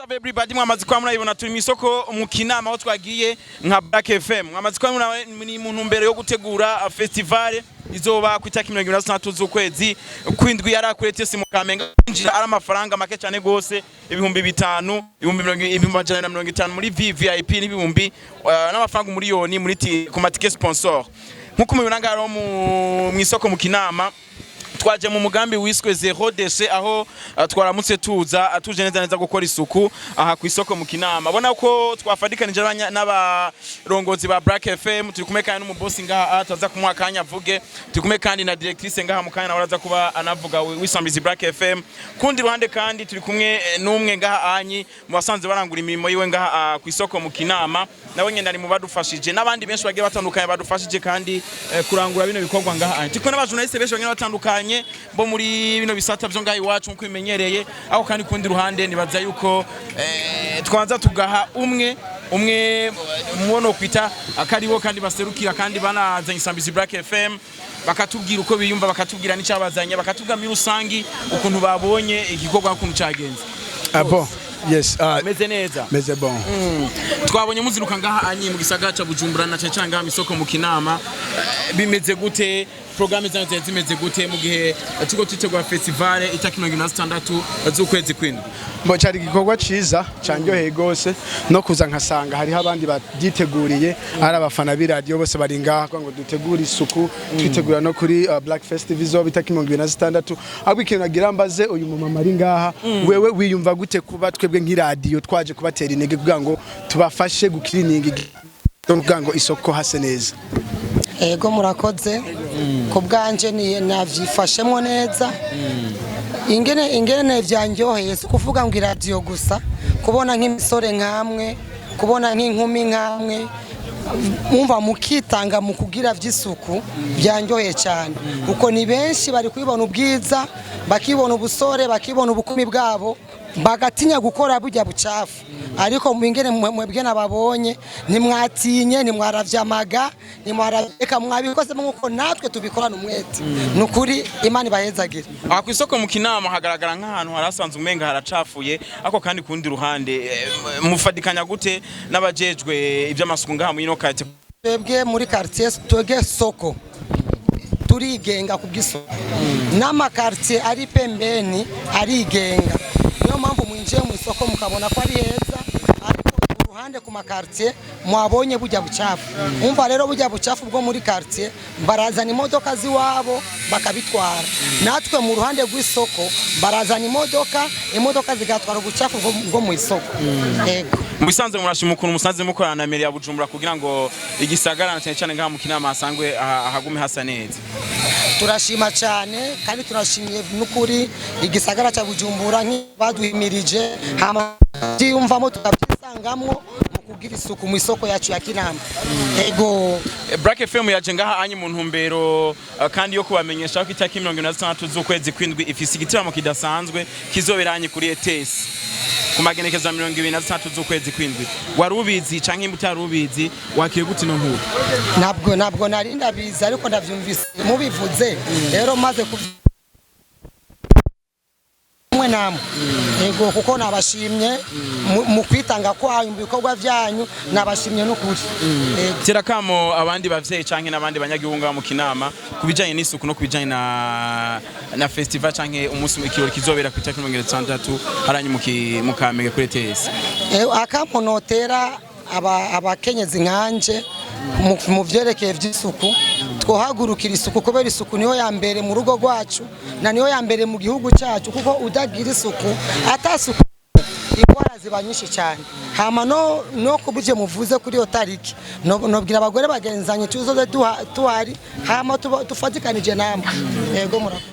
Save everybody mwamazi kwa murayibona turi Mwisoko mu Kinama aho twagiye nka Black FM mwamazi kwa ni mu ntumbero yo gutegura festival izoba ku itaki 2023 z'ukwezi kwindwi yarakurete si mu Kamenge injira ari amafaranga make cyane gose ibihumbi 5 ibihumbi muri VIP n'ibihumbi n'amafaranga miliyoni muri ku matike sponsor nkuko mubibona ngaro mu Mwisoko mu Kinama twaje mu mugambi wiswe zero déchet aho twaramutse tuza atuje neza gukora isuku aha ku isoko mu Kinama bona ko twafadikanije n'abarongozi ba Black FM turi kumwe kandi n'umubosi ngaha ataza kumwakanya avuge turi kumwe kandi na directrice ngaha mu kanya naraza kuba anavuga wisambizi Black FM kundi ruhande kandi turi kumwe n'umwe ngaha anyi mu basanze barangura imirimo yiwe ngaha ku isoko mu Kinama nawe nyenda ari mu badufashije n'abandi benshi bagiye batandukanye badufashije kandi kurangura bino bikorwa ngaha anyi tiko n'abajournaliste benshi bagiye batandukanye bo muri bino bisata byo ngaho iwacu nko bimenyereye aho kandi kundi ruhande nibaza yuko twanza tugaha umwe mubono kwita akariwo kandi baserukira kandi banazanye isambizi Black FM bakatubwira uko biyumva bakatubwira n'icabazanye bakatubwira muri rusangi ukuntu babonye igikorwa ukuntu cagenze bon yes meze neza meze bon twabonye muziruka ngaha anyi mu gisagara ca Bujumbura na canga Mwisoko mu Kinama bimeze gute programme zanyu zimeze gute mu gihe tuko tutegura festival itaki 2026 z'ukwezi kwindwi mbo cyari gikorwa ciza canyoheye gose no kuza nkasanga hari abandi baditeguriye ari abafana bi radio bose bari ngaha ngo dutegura isuku twitegura no kuri Black Festival zo bitaki 2026 ahubwo ikintu nagira mbaze uyu mumama ari ngaha wewe wiyumva gute kuba twebwe nk'iradio twaje kubatera intege kugira ngo tubafashe gukirininga ngo isoko hase neza ego murakoze ko bwanje ni navyifashemo neza ingene vyanjoheye kuvuga ngo iradio gusa kubona nk'imisore nkamwe kubona nk'inkumi nkamwe mumva mukitanga mu kugira vy'isuku byanjoheye cyane kuko ni benshi bari kwibona ubwiza bakibona ubusore bakibona ubukumi bwabo bagatinya gukora burya bucafu ariko mwingene mwebwe nababonye nimwatinye nimwaravyamaga nimwarabeka mwabikoze nkuko natwe tubikorana umwete nukuri Imana ibahezagira aha ku isoko mu Kinama hagaragara nk'ahantu harasanzwe umenga haracafuye ako kandi kundi ruhande mufadikanya gute n'abajejwe iby'amasuku ngaha mu ino quartier twebwe muri quartier twege soko turigenga kubwisoko n'ama quartier ari pembeni arigenga niyo mpamvu mwinjiye mu isoko mukabona ko ari heza ariko uruhande ku makartier mwabonye bujya bucafu umva rero bujya bucafu bwo muri quartier barazana imodoka ziwabo bakabitwara natwe mu ruhande rw'isoko barazana imodoka zigatwara ubucafu bwo mu isoko yego mubisanze murashima ukuntu musanze mukorana na meri ya Bujumbura kugira ngo igisagara cyane ngaha mu Kinama hasangwe ahagume hasa neza turashima cyane kandi turashimiye n'ukuri igisagara cya Bujumbura nk'baduhimirije hama yumvamo tukabyisangamwo mu kugira isuku mu isoko yacu ya Kinama ego Black FM yaje ngaha anyi mu ntumbero kandi yo kubamenyesha ko itaki 2026 z'ukwezi kwindwi ifise igitaramo kidasanzwe kizoberanye kuri ETS ku magenekezo ya 2023 z'ukwezi kwindwi warubizi canke mutarubizi wakiye gute no nkuru ntabwo nari ndabizi ariko ndavyumvise mubivuze rero maze kumwe namwe yego kuko nabashimye mu kwitanga kwanyu mu bikorwa byanyu nabashimye n'ukuri tirakamo abandi bavyeyi canke n'abandi banyagihunga mu Kinama kubijanye n'isuku no kubijanye na festival canke umunsi w'ikirori kizobera ku 2026 haranyi mu Kamenge kuri ETS akamonotera abakenyezi nkanje mu vyerekeye vy'isuku twohagurukira isuku kubera isuku niyo ya mbere mu rugo rwacu na niyo ya mbere mu gihugu cyacu kuko udagira isuku atasuku ingwara ziba nyinshi cyane hama no kubuje muvuze kuri yo tariki nobwira abagore bagenzanye tuzoze tuhari hama tufatikanije namwe yego murakoze